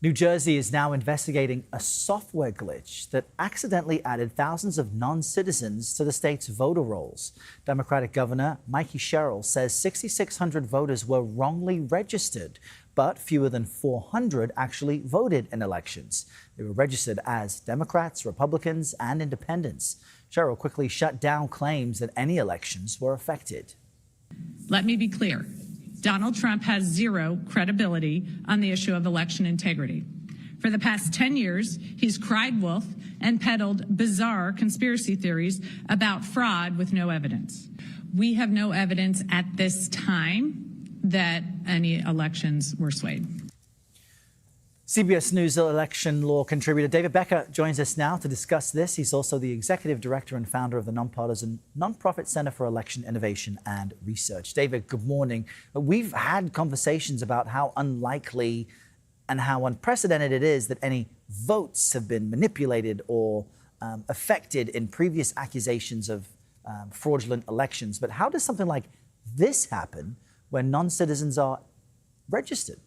New Jersey is now investigating a software glitch that accidentally added thousands of non-citizens to the state's voter rolls. Democratic Governor Mikie Sherrill says 6,600 voters were wrongly registered, but fewer than 400 actually voted in elections. They were registered as Democrats, Republicans, and independents. Sherrill quickly shut down claims that any elections were affected. Let me be clear. Donald Trump has zero credibility on the issue of election integrity. For the past 10 years, he's cried wolf and peddled bizarre conspiracy theories about fraud with no evidence. We have no evidence at this time that any elections were swayed. CBS News election law contributor David Becker joins us now to discuss this. He's also the executive director and founder of the nonpartisan nonprofit Center for Election Innovation and Research. David, good morning. We've had conversations about how unlikely and how unprecedented it is that any votes have been manipulated or affected in previous accusations of fraudulent elections. But how does something like this happen when non-citizens are registered?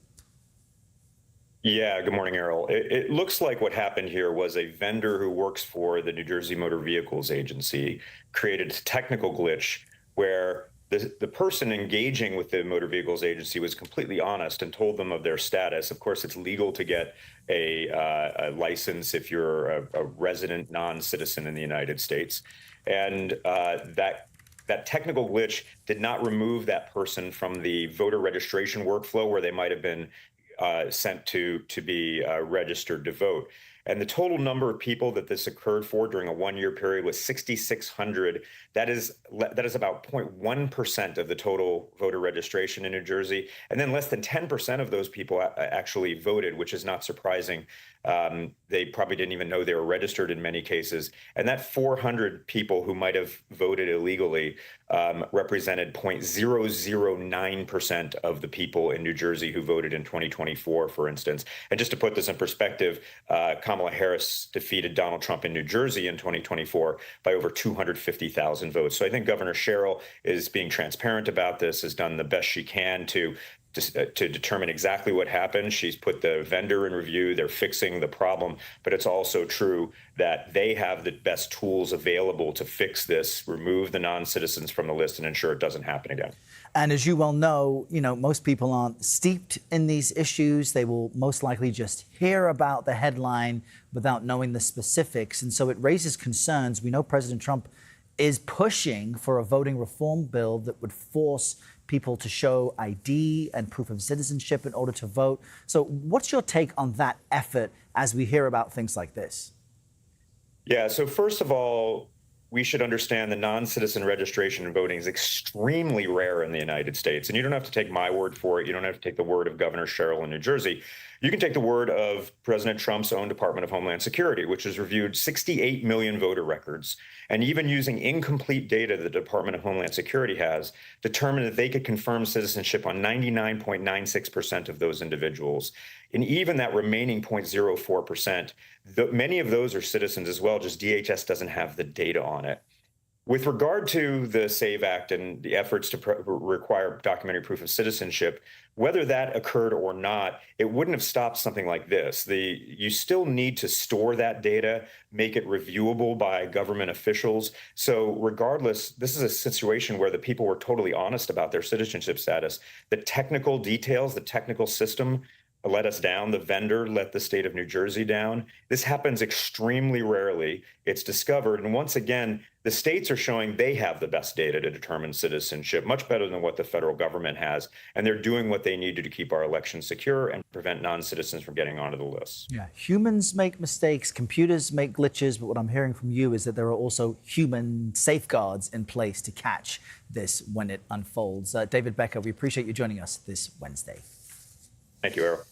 Yeah, good morning, Errol. It looks like what happened here was a vendor who works for the New Jersey Motor Vehicles Agency created a technical glitch where the person engaging with the Motor Vehicles Agency was completely honest and told them of their status. Of course, it's legal to get a license if you're a resident non-citizen in the United States. And that technical glitch did not remove that person from the voter registration workflow where they might have been sent to be registered to vote. And the total number of people that this occurred for during a one-year period was 6,600. That is about 0.1% of the total voter registration in New Jersey. And then less than 10% of those people actually voted, which is not surprising. They probably didn't even know they were registered in many cases. And that 400 people who might have voted illegally represented 0.009% of the people in New Jersey who voted in 2024, for instance. And just to put this in perspective, Kamala Harris defeated Donald Trump in New Jersey in 2024 by over 250,000 votes. So I think Governor Sherrill is being transparent about this, has done the best she can to determine exactly what happened. She's put the vendor in review. They're fixing the problem. But it's also true that they have the best tools available to fix this, remove the non-citizens from the list, and ensure it doesn't happen again. And as you well know, most people aren't steeped in these issues. They will most likely just hear about the headline without knowing the specifics. And so it raises concerns. We know President Trump is pushing for a voting reform bill that would force people to show ID and proof of citizenship in order to vote. So what's your take on that effort as we hear about things like this? Yeah, so first of all, we should understand the non-citizen registration and voting is extremely rare in the United States. And you don't have to take my word for it. You don't have to take the word of Governor Sherrill in New Jersey. You can take the word of President Trump's own Department of Homeland Security, which has reviewed 68 million voter records. And even using incomplete data the Department of Homeland Security has, determined that they could confirm citizenship on 99.96% of those individuals. And even that remaining 0.04%, many of those are citizens as well, just DHS doesn't have the data on it. With regard to the SAVE Act and the efforts to require documentary proof of citizenship, whether that occurred or not, it wouldn't have stopped something like this. You still need to store that data, make it reviewable by government officials. So regardless, this is a situation where the people were totally honest about their citizenship status. The technical details, the technical system let us down. The vendor let the state of New Jersey down. This happens extremely rarely. It's discovered. And once again, the states are showing they have the best data to determine citizenship, much better than what the federal government has. And they're doing what they need to keep our elections secure and prevent non-citizens from getting onto the list. Yeah, humans make mistakes, computers make glitches. But what I'm hearing from you is that there are also human safeguards in place to catch this when it unfolds. David Becker, we appreciate you joining us this Wednesday. Thank you, Errol.